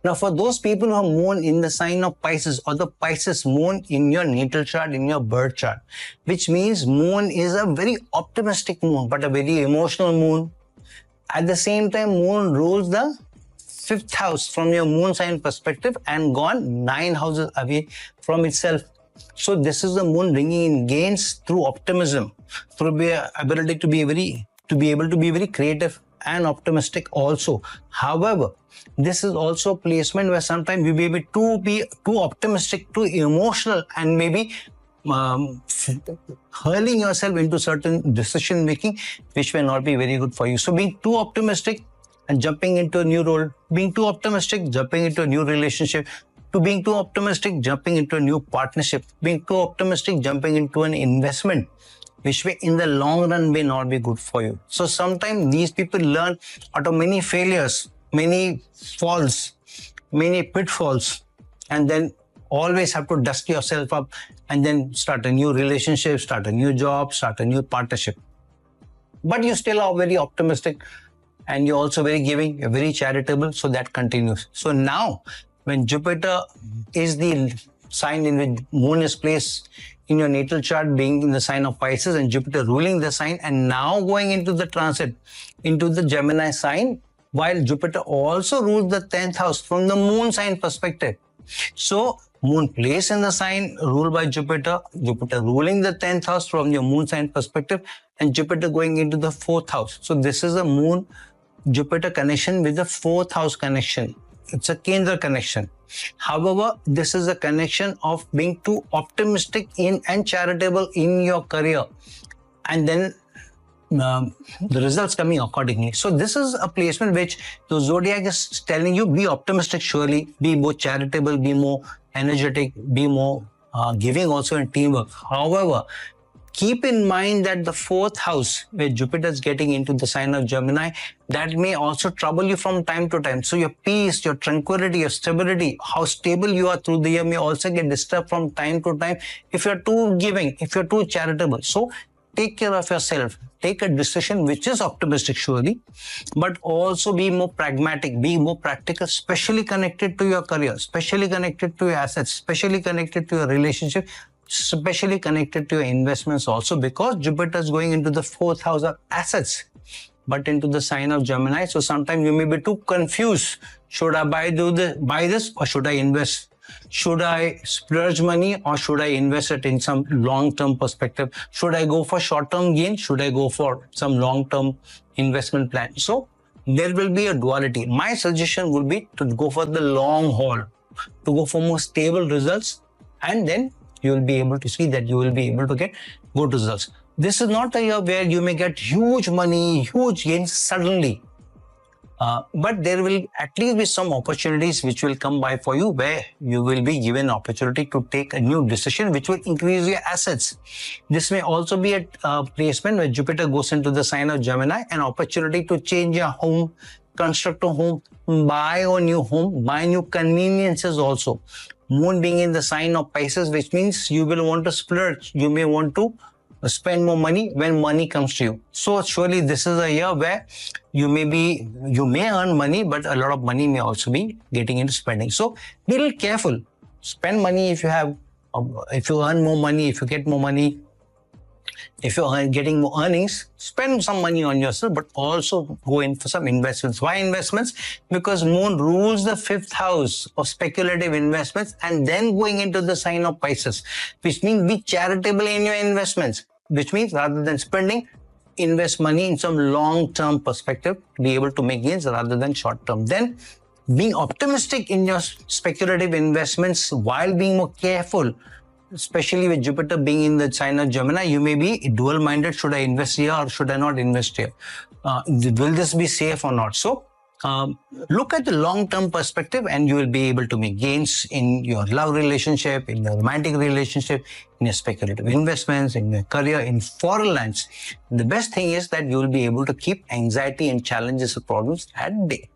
Now, for those people who are moon in the sign of Pisces or the Pisces moon in your natal chart, in your birth chart, which means moon is a very optimistic moon, but a very emotional moon. At the same time, moon rules the 5th house from your moon sign perspective and gone 9 houses away from itself. So this is the moon bringing in gains through optimism, through the ability to be able to be very creative and optimistic also. However, this is also a placement where sometimes you may be too optimistic, too emotional, and maybe hurling yourself into certain decision making, which may not be very good for you. So being too optimistic and jumping into a new role, being too optimistic, jumping into a new relationship, to being too optimistic, jumping into a new partnership, being too optimistic, jumping into an investment, which may in the long run may not be good for you. So sometimes these people learn out of many failures, many falls, many pitfalls, and then always have to dust yourself up and then start a new relationship, start a new job, start a new partnership. But you still are very optimistic and you're also very giving, you're very charitable, so that continues. So now, when Jupiter is the sign in which moon is placed in your natal chart, being in the sign of Pisces and Jupiter ruling the sign, and now going into the transit into the Gemini sign, while Jupiter also rules the 10th house from the moon sign perspective. So moon placed in the sign ruled by Jupiter, Jupiter ruling the 10th house from your moon sign perspective, and Jupiter going into the 4th house. So this is a moon Jupiter connection with the 4th house connection. It's a Kendra connection. However, this is a connection of being too optimistic in and charitable in your career, and then the results coming accordingly. So this is a placement which the zodiac is telling you, be optimistic surely, be more charitable, be more energetic, be more giving also in teamwork. However, keep in mind that the 4th house, where Jupiter is getting into the sign of Gemini, that may also trouble you from time to time. So your peace, your tranquility, your stability, how stable you are through the year may also get disturbed from time to time if you're too giving, if you're too charitable. So take care of yourself. Take a decision which is optimistic surely, but also be more pragmatic, be more practical, especially connected to your career, especially connected to your assets, especially connected to your relationship, especially connected to your investments also, because Jupiter is going into the 4th house of assets, but into the sign of Gemini. So sometimes you may be too confused. Should I buy this or should I invest? Should I splurge money or should I invest it in some long-term perspective? Should I go for short-term gain? Should I go for some long-term investment plan? So there will be a duality. My suggestion would be to go for the long haul, to go for more stable results, and then you will be able to see that you will be able to get good results. This is not a year where you may get huge money, huge gains suddenly. But there will at least be some opportunities which will come by for you, where you will be given opportunity to take a new decision which will increase your assets. This may also be a placement where Jupiter goes into the sign of Gemini, an opportunity to change your home, construct a home, buy a new home, buy new conveniences also. Moon being in the sign of Pisces, which means you will want to splurge. You may want to spend more money when money comes to you. So surely this is a year where you may earn money, but a lot of money may also be getting into spending. So be a little careful. Spend money if you earn more money, if you get more money, if you're getting more earnings, spend some money on yourself, but also go in for some investments. Why investments? Because Moon rules the 5th house of speculative investments, and then going into the sign of Pisces, which means be charitable in your investments, which means rather than spending, invest money in some long-term perspective, be able to make gains rather than short-term. Then being optimistic in your speculative investments while being more careful, especially with Jupiter being in the sign of Gemini, you may be dual-minded. Should I invest here or should I not invest here? Will this be safe or not? So look at the long-term perspective and you will be able to make gains in your love relationship, in your romantic relationship, in your speculative investments, in your career, in foreign lands. The best thing is that you will be able to keep anxiety and challenges and problems at bay.